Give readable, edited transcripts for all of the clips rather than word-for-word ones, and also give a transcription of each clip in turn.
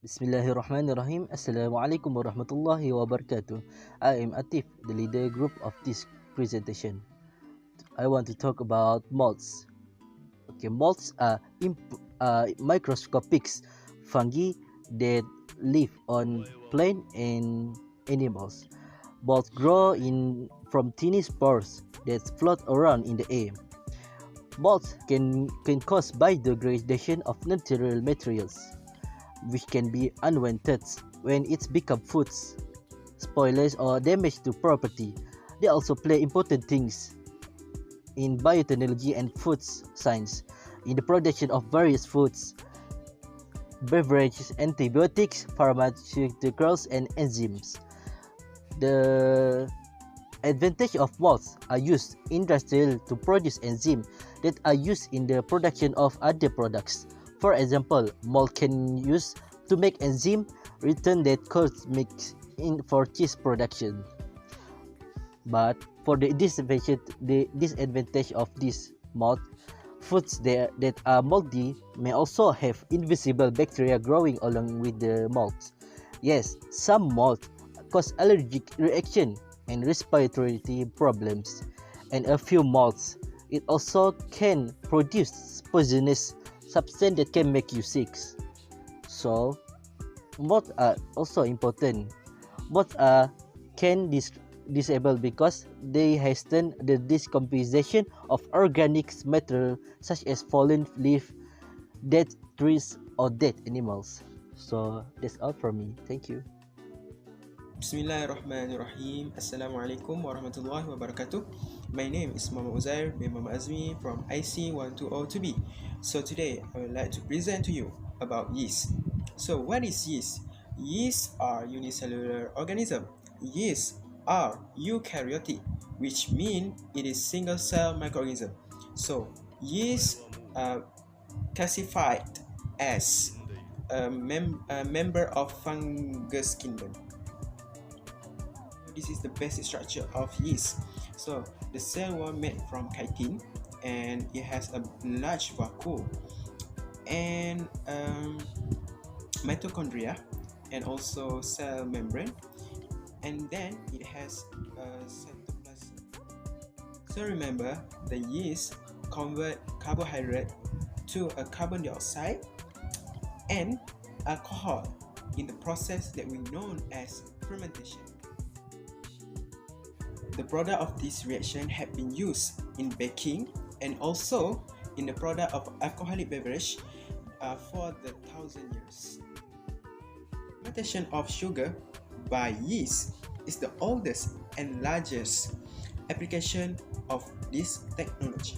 Bismillahirrahmanirrahim. Assalamualaikum warahmatullahi wabarakatuh. I am Atif, the leader group of this presentation. I want to talk about molds. Okay, molds are microscopic fungi that live on plant and animals. Molds grow from tiny spores that float around in the air. Molds can cause biodegradation of natural materials, which can be unwanted when it's become foods, spoilers or damage to property. They also play important things in biotechnology and food science, in the production of various foods, beverages, antibiotics, pharmaceuticals, and enzymes. The advantage of molds are used industrial to produce enzymes that are used in the production of other products. For example, mold can use to make enzyme return that cause mix in for cheese production. But for the disadvantage of this mold, foods that are moldy may also have invisible bacteria growing along with the molds. Yes, some mold cause allergic reaction and respiratory problems, and a few molds it also can produce poisonous substance that can make you sick. So, molds are also important. Molds can disable because they hasten the decomposition of organic matter such as fallen leaf, dead trees, or dead animals. So that's all from me. Thank you. Bismillahirrahmanirrahim. Assalamualaikum warahmatullahi wabarakatuh. My name is Mama Uzair bin Mama Azmi from IC150B. So today I would like to present to you about yeast. So what is yeast? Yeast are unicellular organism. Yeast are eukaryotic, which means it is single cell microorganism. So yeast are classified as a member of fungus kingdom. This is the basic structure of yeast. So the cell was made from chitin, and it has a large vacuole and mitochondria, and also cell membrane, and then it has a cytoplasm. So remember, the yeast convert carbohydrate to a carbon dioxide and alcohol in the process that we know as fermentation. The product of this reaction have been used in baking and also in the product of alcoholic beverage for the 1,000 years. Fermentation of sugar by yeast is the oldest and largest application of this technology.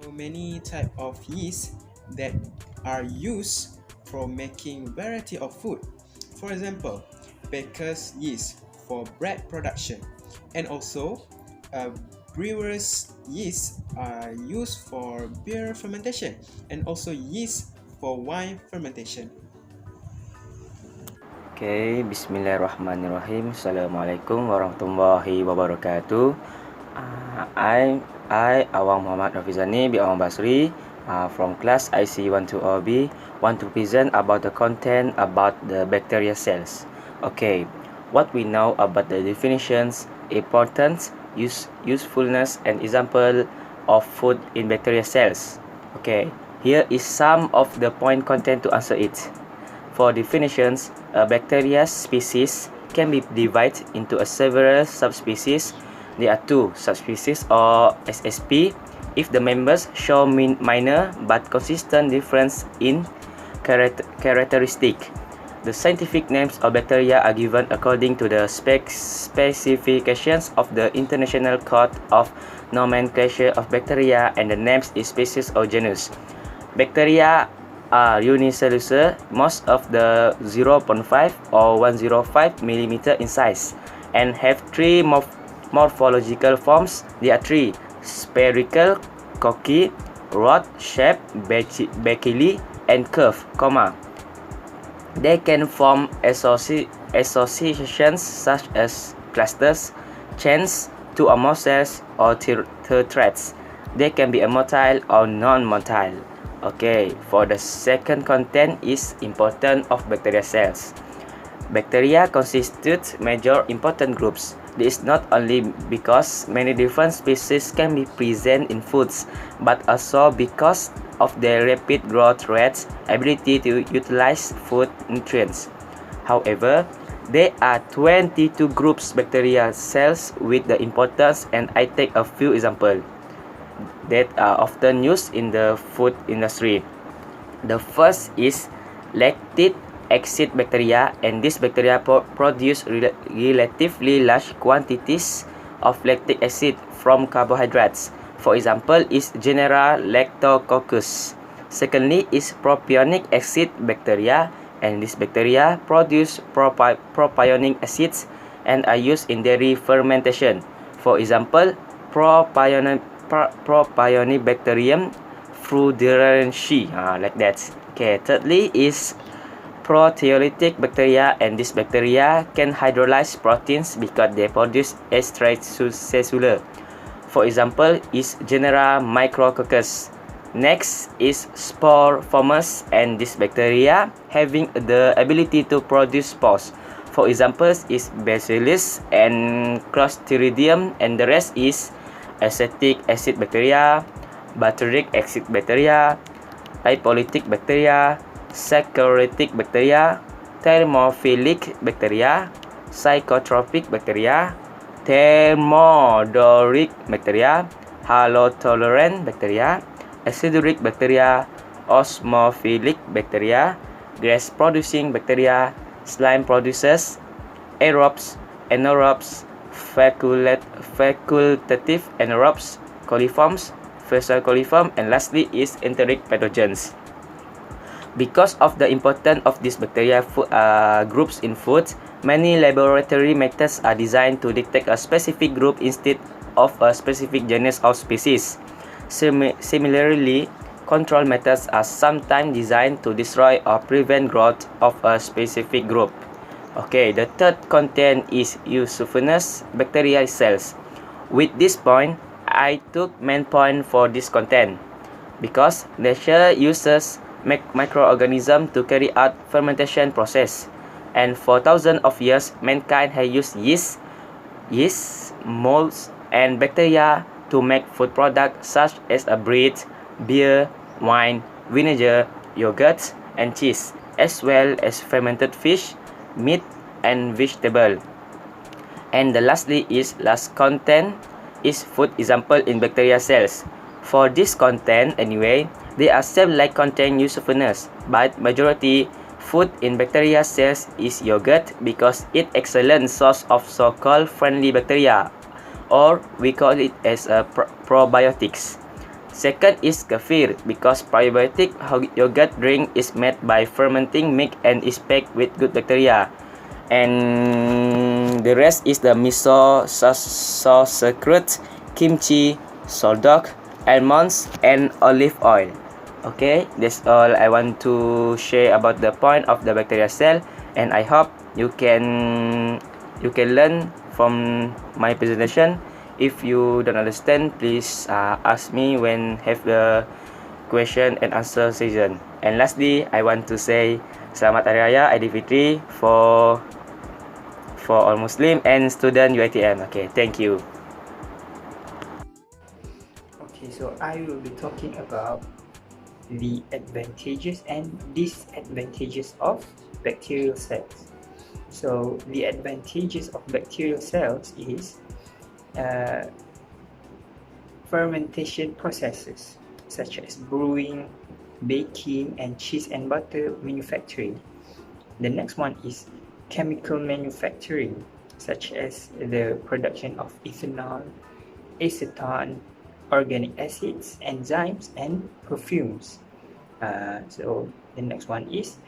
So many types of yeast that are used for making variety of food. For example, baker's yeast for bread production, and also brewer's yeast are used for beer fermentation, and also yeast for wine fermentation. Okay, Bismillahirrahmanirrahim. Assalamualaikum warahmatullahi wabarakatuh. I Awang Muhammad Rafizani bin Awang Basri from class IC120B want to present about the content about the bacteria cells. Okay, what we know about the definitions, importance, usefulness, and example of food in bacteria cells. Okay, here is some of the point content to answer it. For definitions, a bacteria species can be divided into several subspecies. There are two subspecies or SSP if the members show minor but consistent difference in characteristic. The scientific names of bacteria are given according to the specifications of the International Code of Nomenclature of Bacteria, and the names is species or genus. Bacteria are unicellular, most of the 0.5 or 105 mm in size, and have three morphological forms. There are three: spherical, corky, rod-shaped, bacilli, and curved, They can form associations such as clusters, chains, two or cells, or threads. They can be motile or non-motile. Okay, for the second content is importance of bacteria cells. Bacteria constitute major important groups. This is not only because many different species can be present in foods, but also because of their rapid growth rates, ability to utilize food nutrients. However, there are 22 groups bacteria cells with the importance, and I take a few examples that are often used in the food industry. The first is lactic acid bacteria, and this bacteria produce relatively large quantities of lactic acid from carbohydrates. For example, is genera Lactococcus. Secondly is propionic acid bacteria, and this bacteria produce propionic acids and are used in dairy fermentation. For example, Propionibacterium fruderensi, like that. Okay, thirdly is proteolytic bacteria, and this bacteria can hydrolyze proteins because they produce extracellular. For example, is genera Micrococcus. Next is spore formers, and this bacteria having the ability to produce spores. For examples is Bacillus and Clostridium, and the rest is acetic acid bacteria, butyric acid bacteria, lipolytic bacteria, saccharitic bacteria, thermophilic bacteria, psychotropic bacteria, thermodoric bacteria, halotolerant bacteria, aciduria bacteria, osmophilic bacteria, gas producing bacteria, slime producers, aerobes, anaerobes, facultative anaerobes, coliforms, vessel coliform, and lastly is enteric pathogens. Because of the importance of these bacteria groups in foods, many laboratory methods are designed to detect a specific group instead of a specific genus or species. Similarly, control methods are sometimes designed to destroy or prevent growth of a specific group. Okay, the third content is eosinophilous bacterial cells. With this point, I took main point for this content because nature uses microorganisms to carry out fermentation process, and for thousands of years, mankind has used yeast, molds, and bacteria to make food products such as bread, beer, wine, vinegar, yogurt, and cheese, as well as fermented fish, meat, and vegetable. And the lastly is last content is food example in bacteria cells. For this content anyway, they are cell-like content eosinophilous, but majority food in bacteria cells is yogurt because it excellent source of so-called friendly bacteria, or we call it as a probiotics. Second is kefir because probiotic yogurt drink is made by fermenting milk and is packed with good bacteria. And the rest is the miso, sauerkraut, kimchi, soldok, almonds, and olive oil. Okay, that's all I want to share about the point of the bacteria cell, and I hope you can learn from my presentation. If you don't understand, please ask me when have the question and answer session. And lastly, I want to say Selamat Hari Raya Aidilfitri for all Muslim and student UiTM. Okay, thank you. Okay, so I will be talking about the advantages and disadvantages of bacterial cells. So the advantages of bacterial cells is fermentation processes such as brewing, baking, and cheese and butter manufacturing. The next one is chemical manufacturing, such as the production of ethanol, acetone, organic acids, enzymes, and perfumes. So the next one is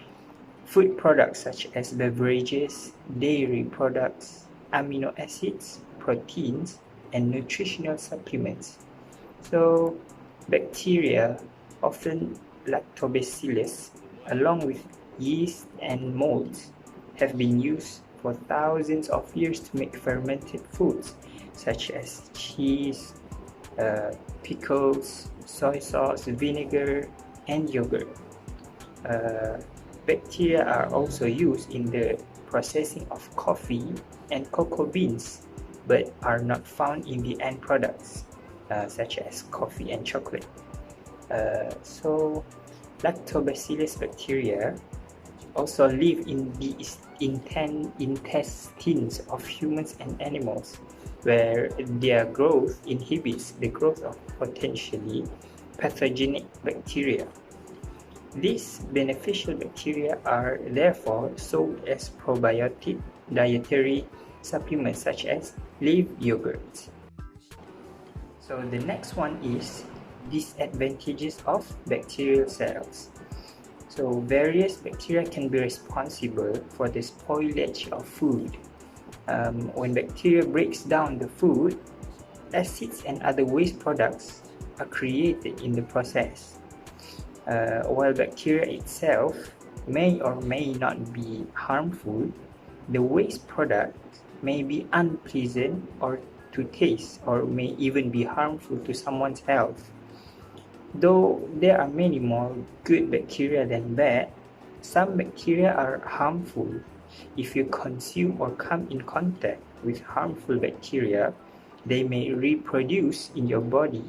food products such as beverages, dairy products, amino acids, proteins, and nutritional supplements. So bacteria, often lactobacillus, along with yeast and molds, have been used for thousands of years to make fermented foods such as cheese, pickles, soy sauce, vinegar, and yogurt. Bacteria are also used in the processing of coffee and cocoa beans, but are not found in the end products, such as coffee and chocolate. So lactobacillus bacteria also live in the intestines of humans and animals, where their growth inhibits the growth of potentially pathogenic bacteria. These beneficial bacteria are therefore sold as probiotic dietary supplements such as leaf yogurt. So the next one is disadvantages of bacterial cells. So various bacteria can be responsible for the spoilage of food. When bacteria breaks down the food, acids and other waste products are created in the process. While bacteria itself may or may not be harmful, the waste product may be unpleasant or to taste, or may even be harmful to someone's health. Though there are many more good bacteria than bad, some bacteria are harmful. If you consume or come in contact with harmful bacteria, they may reproduce in your body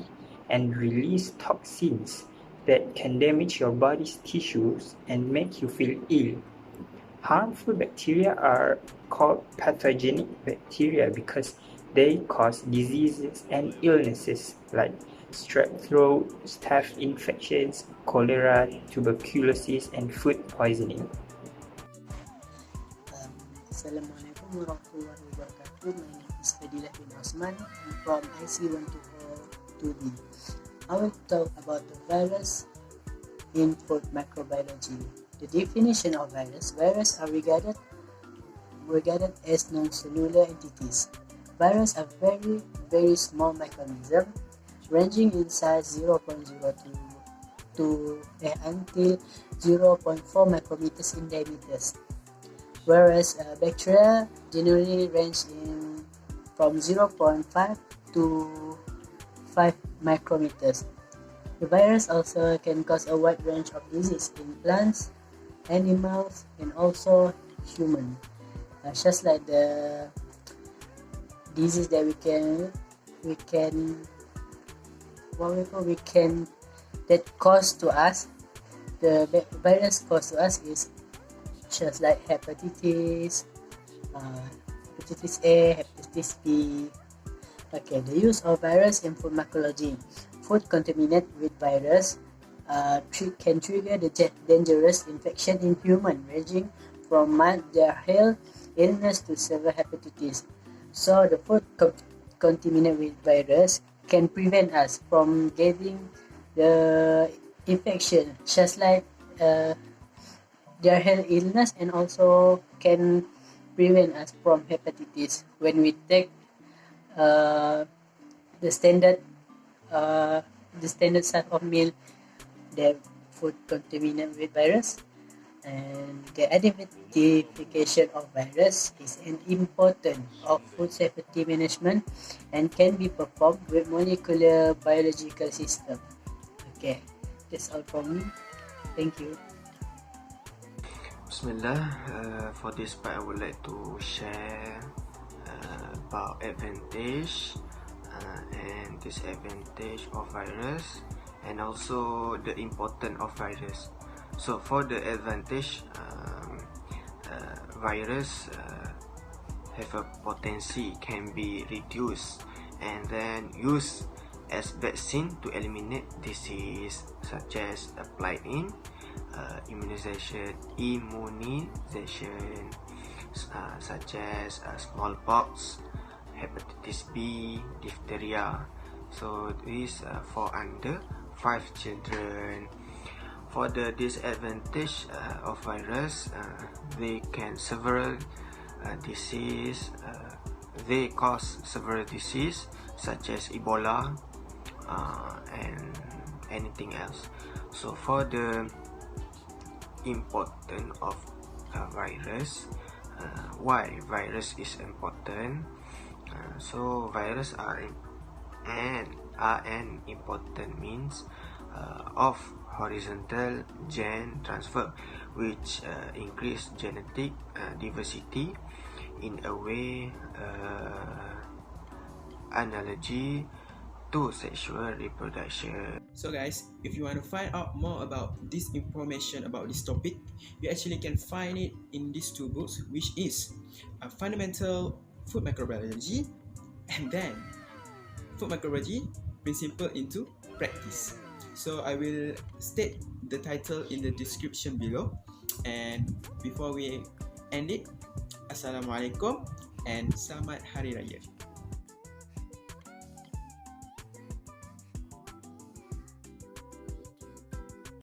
and release toxins that can damage your body's tissues and make you feel ill. Harmful bacteria are called pathogenic bacteria because they cause diseases and illnesses like strep throat, staph infections, cholera, tuberculosis, and food poisoning. Assalamualaikum warahmatullahi wabarakatuh. My name is Fadilah bin Osman. I'm from IC150 I will talk about the virus in food microbiology. The definition of virus. Viruses are regarded as non-cellular entities. Viruses are very small microorganisms ranging in size 0.02 until 0.4 micrometers in diameter, whereas bacteria generally range from 0.5 to 5 micrometers. The virus also can cause a wide range of disease in plants, animals, and also humans. Just like the disease that that cause to us, the virus cause to us is just like hepatitis A, hepatitis B. Okay, the use of virus in food microbiology. Food contaminated with virus can trigger the dangerous infection in humans, ranging from mild diarrheal illness to severe hepatitis. So the food contaminated with virus can prevent us from getting the infection, just like diarrheal illness, and also can prevent us from hepatitis when we take the standard size of meal, the food contaminated with virus. And the identification of virus is an important of food safety management and can be performed with molecular biological system. Okay, that's all from me. Thank you. Bismillah. For this part, I would like to share about advantage and disadvantage of virus, and also the importance of virus. So for the advantage, virus have a potency can be reduced and then used as vaccine to eliminate disease such as applied in immunization such as smallpox, hepatitis B, diphtheria. So these fall under 5 children. For the disadvantage of virus, they can several disease. They cause several disease such as Ebola and anything else. So for the importance of virus, why virus is important? So virus are an important means of horizontal gene transfer, which increase genetic diversity in a way analogy to sexual reproduction. So guys, if you want to find out more about this information about this topic, you actually can find it in these two books, which is Fundamental Food Microbiology and then Food Microbiology Principle into Practice. So I will state the title in the description below. And before we end it, Assalamualaikum and Selamat Hari Raya.